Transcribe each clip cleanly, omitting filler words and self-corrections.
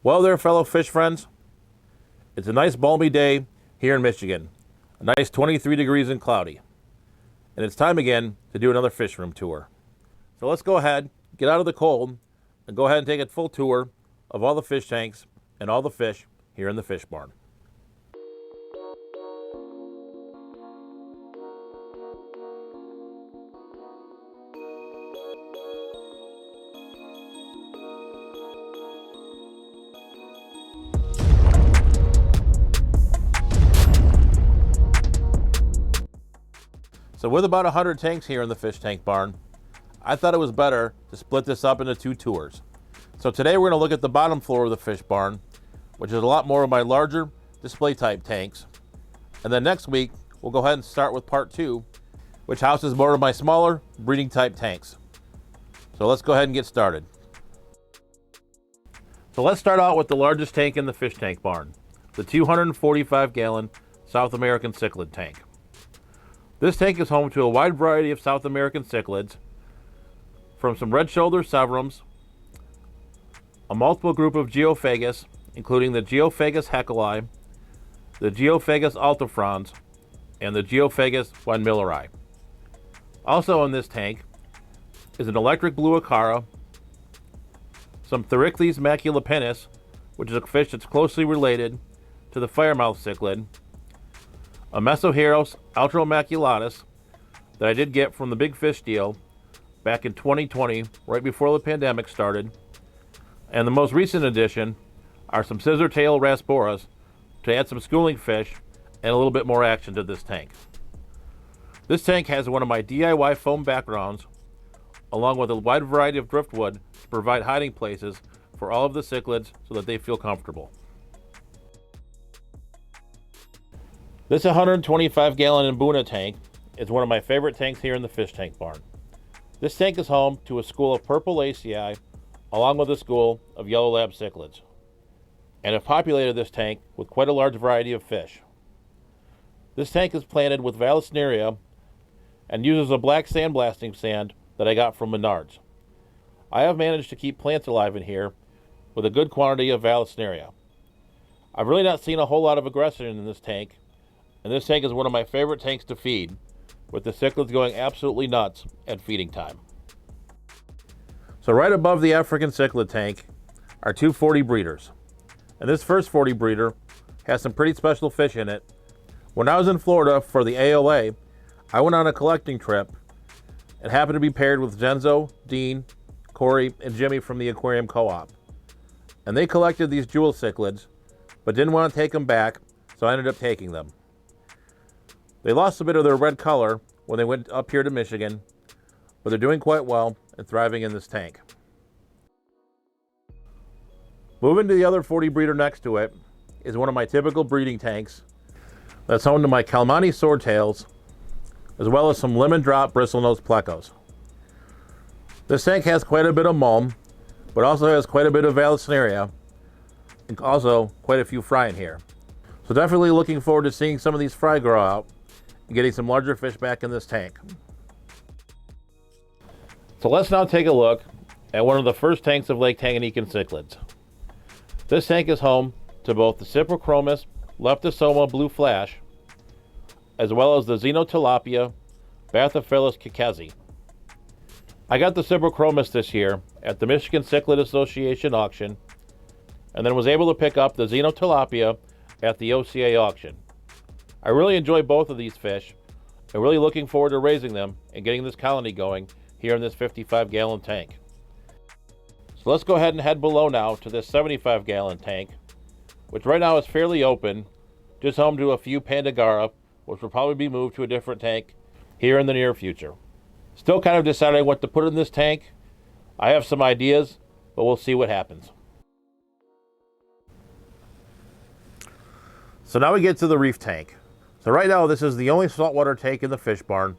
Well there, fellow fish friends. It's a nice balmy day here in Michigan. A nice 23 degrees and cloudy. And it's time again to do another fish room tour. So let's go ahead, get out of the cold, and go ahead and take a full tour of all the fish tanks and all the fish here in the fish barn. So with about 100 tanks here in the fish tank barn, I thought it was better to split this up into two tours. So today we're going to look at the bottom floor of the fish barn, which is a lot more of my larger display type tanks. And then next week, we'll go ahead and start with part 2, which houses more of my smaller breeding type tanks. So let's go ahead and get started. So let's start out with the largest tank in the fish tank barn, the 245 gallon South American cichlid tank. This tank is home to a wide variety of South American cichlids, from some red-shouldered severums, a multiple group of geophagus, including the Geophagus heckelii, the Geophagus altifrons, and the Geophagus weindmilleri. Also in this tank is an electric blue acara, some Therichthys maculopennis, which is a fish that's closely related to the firemouth cichlid, a Mesoheros ultramaculatus that I did get from the big fish deal back in 2020, right before the pandemic started. And the most recent addition are some scissor tail rasboras to add some schooling fish and a little bit more action to this tank. This tank has one of my DIY foam backgrounds, along with a wide variety of driftwood to provide hiding places for all of the cichlids so that they feel comfortable. This 125 gallon Mbuna tank is one of my favorite tanks here in the fish tank barn. This tank is home to a school of purple acei along with a school of yellow lab cichlids, and have populated this tank with quite a large variety of fish. This tank is planted with Vallisneria and uses a black sandblasting sand that I got from Menards. I have managed to keep plants alive in here with a good quantity of Vallisneria. I've really not seen a whole lot of aggression in this tank, and this tank is one of my favorite tanks to feed, with the cichlids going absolutely nuts at feeding time. So right above the African cichlid tank are two 40 breeders. And this first 40 breeder has some pretty special fish in it. When I was in Florida for the ALA, I went on a collecting trip and happened to be paired with Genzo, Dean, Corey, and Jimmy from the Aquarium Co-op. And they collected these jewel cichlids, but didn't want to take them back, so I ended up taking them. They lost a bit of their red color when they went up here to Michigan, but they're doing quite well and thriving in this tank. Moving to the other 40 breeder next to it is one of my typical breeding tanks that's home to my Kallmani Swordtails, as well as some lemon drop bristlenose plecos. This tank has quite a bit of mulm, but also has quite a bit of Vallisneria, and also quite a few fry in here. So definitely looking forward to seeing some of these fry grow out and getting some larger fish back in this tank. So let's now take a look at one of the first tanks of Lake Tanganyikan cichlids. This tank is home to both the Cyprichormis Leptosoma blue flash, as well as the Xenotilapia Bathyphillis kikezi. I got the Cyprichromis this year at the Michigan Cichlid Association auction, and then was able to pick up the Xenotilapia at the OCA auction. I really enjoy both of these fish, and really looking forward to raising them and getting this colony going here in this 55 gallon tank. So let's go ahead and head below now to this 75 gallon tank, which right now is fairly open, just home to a few Panda Garra, which will probably be moved to a different tank here in the near future. Still kind of deciding what to put in this tank. I have some ideas, but we'll see what happens. So now we get to the reef tank. So right now this is the only saltwater tank in the fish barn,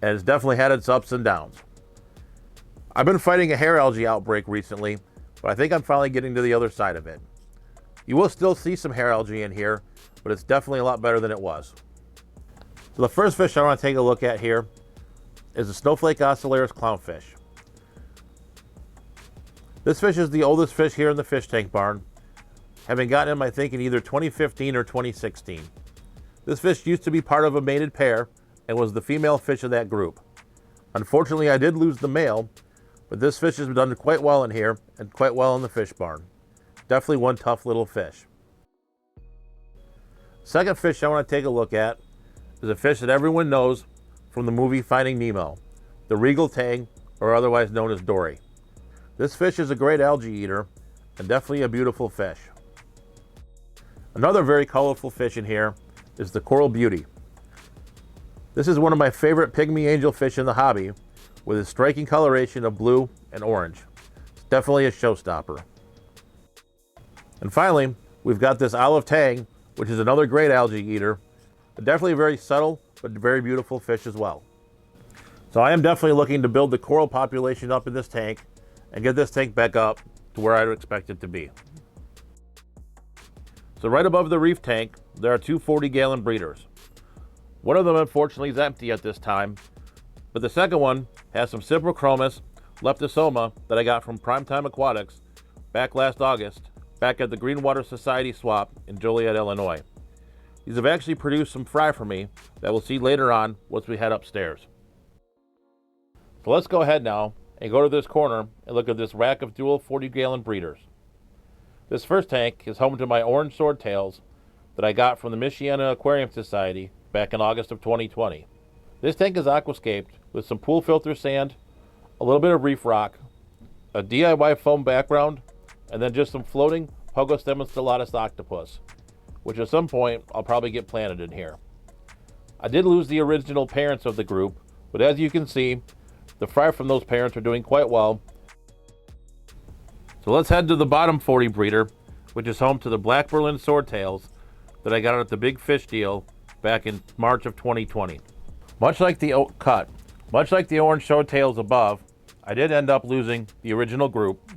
and it's definitely had its ups and downs. I've been fighting a hair algae outbreak recently, but I think I'm finally getting to the other side of it. You will still see some hair algae in here, but it's definitely a lot better than it was. So the first fish I want to take a look at here is the snowflake oscillaris clownfish. This fish is the oldest fish here in the fish tank barn, having gotten him I think in either 2015 or 2016. This fish used to be part of a mated pair and was the female fish of that group. Unfortunately, I did lose the male, but this fish has done quite well in here and quite well in the fish barn. Definitely one tough little fish. Second fish I want to take a look at is a fish that everyone knows from the movie Finding Nemo, the regal tang, or otherwise known as Dory. This fish is a great algae eater and definitely a beautiful fish. Another very colorful fish in here is the coral beauty. This is one of my favorite pygmy angelfish in the hobby, with its striking coloration of blue and orange. It's definitely a showstopper. And finally, we've got this olive tang, which is another great algae eater, but definitely a very subtle but very beautiful fish as well. So I am definitely looking to build the coral population up in this tank and get this tank back up to where I would expect it to be. So right above the reef tank, there are two 40-gallon breeders. One of them unfortunately is empty at this time, but the second one has some Cyprichormis Leptosoma that I got from Primetime Aquatics back last August, back at the Greenwater Society swap in Joliet, Illinois. These have actually produced some fry for me that we'll see later on once we head upstairs. So let's go ahead now and go to this corner and look at this rack of dual 40-gallon breeders. This first tank is home to my orange swordtails that I got from the Michiana Aquarium Society back in August of 2020. This tank is aquascaped with some pool filter sand, a little bit of reef rock, a DIY foam background, and then just some floating Pogostemon stellatus octopus, which at some point I'll probably get planted in here. I did lose the original parents of the group, but as you can see, the fry from those parents are doing quite well. So let's head to the bottom 40 breeder, which is home to the Black Berlin Swordtails that I got at the Big Fish deal back in March of 2020. Much like the orange Swordtails above, I did end up losing the original group,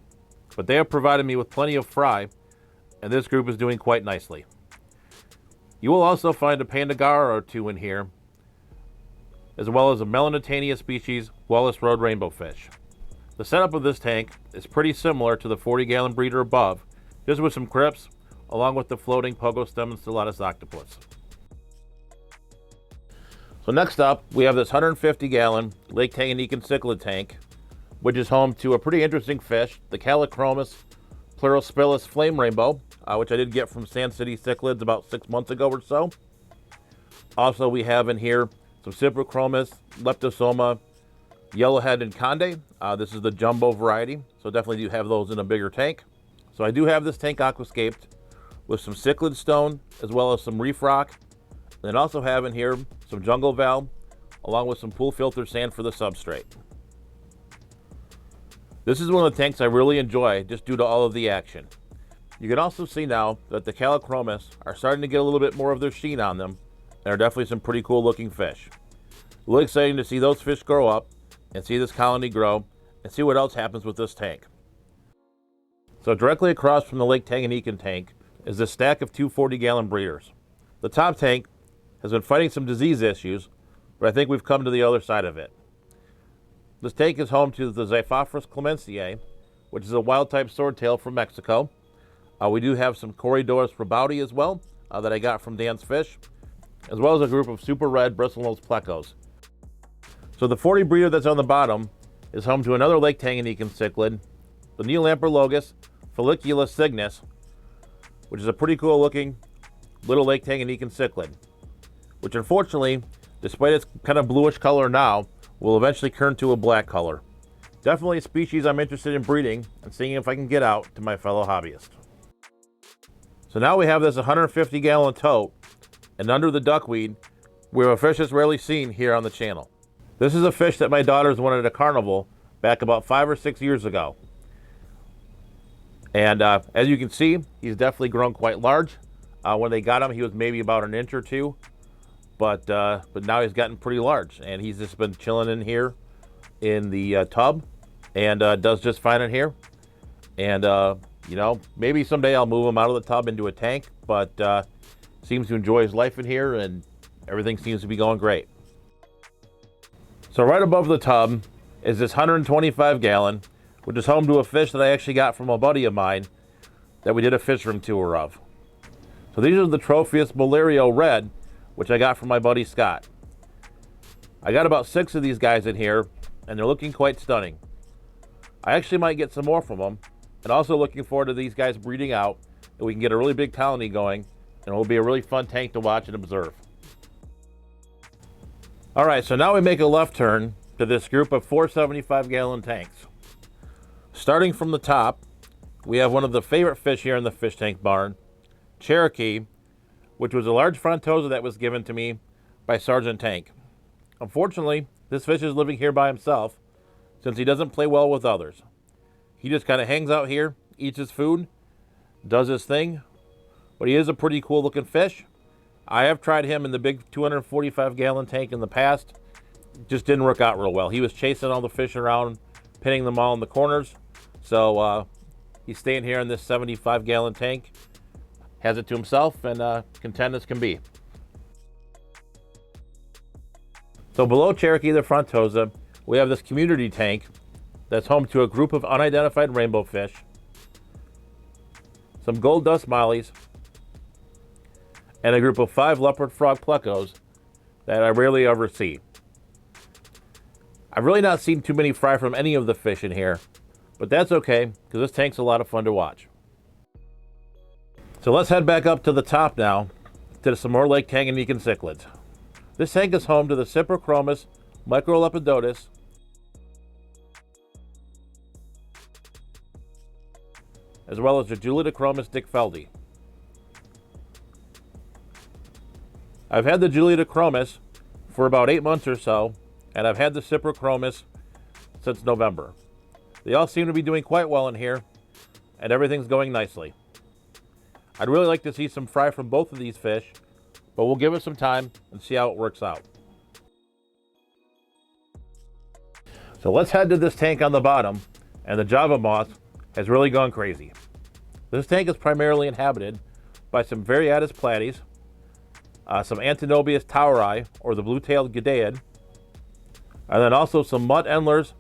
but they have provided me with plenty of fry, and this group is doing quite nicely. You will also find a Panda Garra or two in here, as well as a Melanotania species Wallace Road Rainbowfish. The setup of this tank is pretty similar to the 40-gallon breeder above, just with some crypts, along with the floating Pogostemon stellatus octopus. So next up, we have this 150-gallon Lake Tanganyikan cichlid tank, which is home to a pretty interesting fish, the Cyprichromis Pleurospilus flame rainbow, which I did get from Sand City Cichlids about 6 months ago or so. Also, we have in here some Cyprichromis Leptosoma yellowhead and conde. This is the jumbo variety, so definitely do have those in a bigger tank. So I do have this tank aquascaped with some cichlid stone as well as some reef rock. And also have in here some jungle val along with some pool filter sand for the substrate. This is one of the tanks I really enjoy just due to all of the action. You can also see now that the Cyprichromis are starting to get a little bit more of their sheen on them, and are definitely some pretty cool looking fish. Really exciting to see those fish grow up and see this colony grow and see what else happens with this tank. So directly across from the Lake Tanganyikan tank is this stack of two 40-gallon breeders. The top tank has been fighting some disease issues, but I think we've come to the other side of it. This tank is home to the Xiphophorous Clemenciase, which is a wild-type swordtail from Mexico. We do have some Corydoras rebauti as well that I got from Dan's Fish, as well as a group of super red bristlenose plecos. So the 40 breeder that's on the bottom is home to another Lake Tanganyikan cichlid, the Neolamprologus folliculus cygnus, which is a pretty cool looking little Lake Tanganyikan cichlid, which unfortunately, despite its kind of bluish color now, will eventually turn to a black color. Definitely a species I'm interested in breeding and seeing if I can get out to my fellow hobbyists. So now we have this 150-gallon tote, and under the duckweed, we have a fish that's rarely seen here on the channel. This is a fish that my daughters won at a carnival back about 5 or 6 years ago. And as you can see, he's definitely grown quite large. When they got him, he was maybe about an inch or two, but now he's gotten pretty large, and he's just been chilling in here in the tub, and does just fine in here. And you know, maybe someday I'll move him out of the tub into a tank, but seems to enjoy his life in here, and everything seems to be going great. So right above the tub is this 125-gallon which is home to a fish that I actually got from a buddy of mine that we did a fish room tour of. So these are the Tropheus Moliro Red, which I got from my buddy Scott. I got about 6 of these guys in here, and they're looking quite stunning. I actually might get some more from them, and also looking forward to these guys breeding out, and we can get a really big colony going, and it will be a really fun tank to watch and observe. Alright, so now we make a left turn to this group of 475-gallon tanks. Starting from the top, we have one of the favorite fish here in the fish tank barn, Cherokee, which was a large Frontosa that was given to me by Sergeant Tank. Unfortunately, this fish is living here by himself since he doesn't play well with others. He just kind of hangs out here, eats his food, does his thing, but he is a pretty cool looking fish. I have tried him in the big 245-gallon tank in the past. It just didn't work out real well. He was chasing all the fish around, pinning them all in the corners. So he's staying here in this 75-gallon tank, has it to himself, and content as can be. So below Cherokee the Frontosa, we have this community tank that's home to a group of unidentified rainbow fish, some Golddust mollies, and a group of 5 leopard frog plecos that I rarely ever see. I've really not seen too many fry from any of the fish in here, but that's okay, because this tank's a lot of fun to watch. So let's head back up to the top now, to some more Lake Tanganyikan cichlids. This tank is home to the Cyprichormis Microlepidotus, as well as the Julidochromis Dickfeldi. I've had the Julidochromis for about 8 months or so, and I've had the Cyprichromis since November. They all seem to be doing quite well in here, and everything's going nicely. I'd really like to see some fry from both of these fish, but we'll give it some time and see how it works out. So let's head to this tank on the bottom, and the Java moth has really gone crazy. This tank is primarily inhabited by some Variatus Platys, some Atenobius Toweri, or the blue-tailed Gadaeid, and then also some Mud Endlers,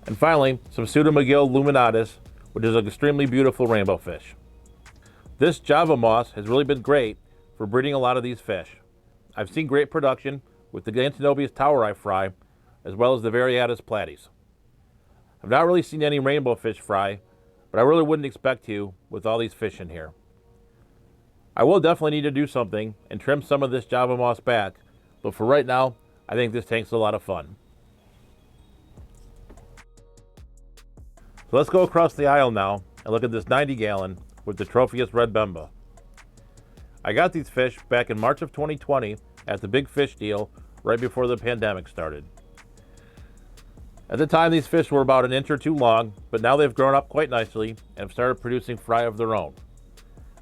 and finally some Pseudomagil luminatus, which is an extremely beautiful rainbow fish. This Java moth has really been great for breeding a lot of these fish. I've seen great production with the Atenobius Toweri fry, as well as the Variatus Platys. I've not really seen any rainbow fish fry, but I really wouldn't expect to with all these fish in here. I will definitely need to do something and trim some of this Java moth back, but for right now, I think this tank's a lot of fun. So let's go across the aisle now and look at this 90-gallon with the Tropheus Red Bemba. I got these fish back in March of 2020 at the big fish deal right before the pandemic started. At the time, these fish were about 1 inch or 2 long, but now they've grown up quite nicely and have started producing fry of their own.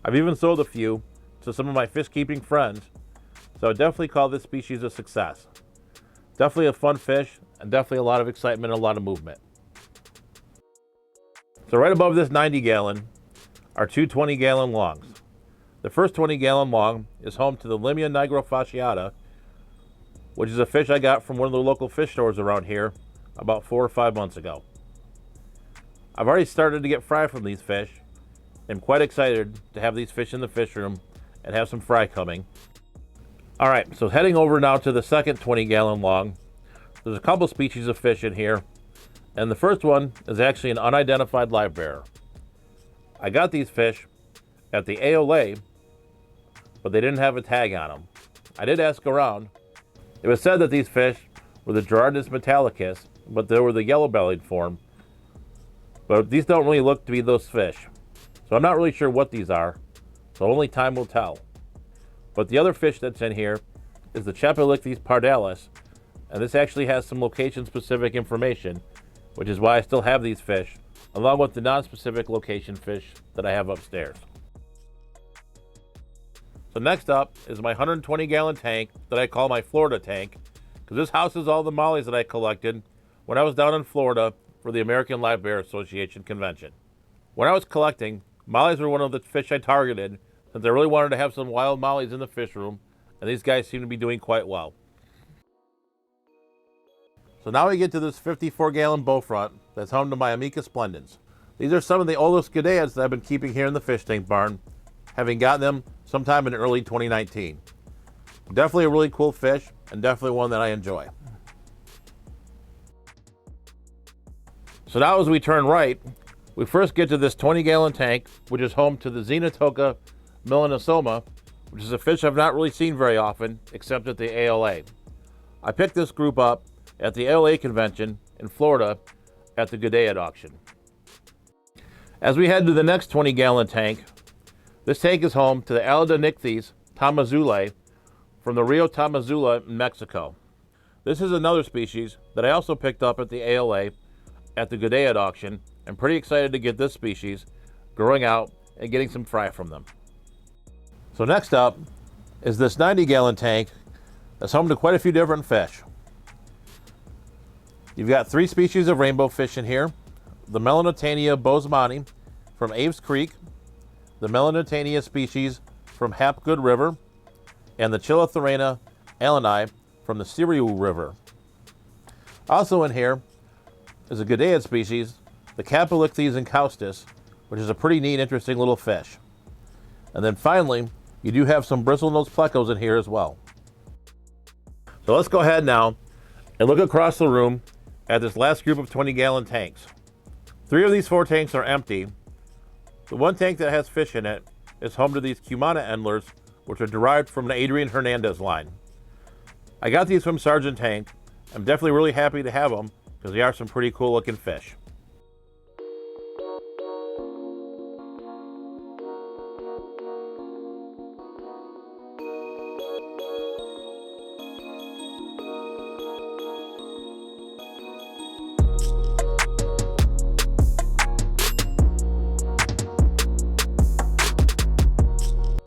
I've even sold a few to some of my fish keeping friends, so I definitely call this species a success. Definitely a fun fish, and definitely a lot of excitement and a lot of movement. So right above this 90-gallon are 2 20-gallon longs. The first 20-gallon long is home to the Limia Nigrofasciata, which is a fish I got from one of the local fish stores around here about 4 or 5 months ago. I've already started to get fry from these fish. I'm quite excited to have these fish in the fish room and have some fry coming. Alright, so heading over now to the second 20-gallon long. There's a couple species of fish in here, and the first one is actually an unidentified live bearer. I got these fish at the AOLA, but they didn't have a tag on them. I did ask around. It was said that these fish were the Gerardus metallicus, but they were the yellow-bellied form. But these don't really look to be those fish. So I'm not really sure what these are, so only time will tell. But the other fish that's in here is the Chapalichtys Pardalis, and this actually has some location-specific information, which is why I still have these fish, along with the non-specific location fish that I have upstairs. So next up is my 120-gallon tank that I call my Florida tank, because this houses all the mollies that I collected when I was down in Florida for the American Live Bear Association convention. When I was collecting, mollies were one of the fish I targeted, since I really wanted to have some wild mollies in the fish room, and these guys seem to be doing quite well. So now we get to this 54-gallon bow front that's home to my Ameca Splendens. These are some of the oldest Gadaeids that I've been keeping here in the fish tank barn, having gotten them sometime in early 2019. Definitely a really cool fish, and definitely one that I enjoy. So now as we turn right, we first get to this 20-gallon tank, which is home to the Xenotoca Melanosoma, which is a fish I've not really seen very often, except at the ALA. I picked this group up at the ALA convention in Florida at the Gadaeid auction. As we head to the next 20-gallon tank, this tank is home to the Allodontichthys Tamazulae from the Rio Tamazula in Mexico. This is another species that I also picked up at the ALA at the Gadaeid auction. I'm pretty excited to get this species growing out and getting some fry from them. So next up is this 90-gallon tank that's home to quite a few different fish. You've got 3 species of rainbow fish in here: the Melanotania bosemani from Aves Creek, the Melanotania species from Hapgood River, and the Chilotherina alleni from the Siriu River. Also in here is a Gadaeid species, the Chapalichtys Encaustus, which is a pretty neat, interesting little fish. And then finally, you do have some bristlenose plecos in here as well. So let's go ahead now and look across the room at this last group of 20-gallon tanks. 3 of these 4 tanks are empty. The one tank that has fish in it is home to these Cumana Endlers, which are derived from the Adrian Hernandez line. I got these from Sargent Tank. I'm definitely really happy to have them because they are some pretty cool looking fish.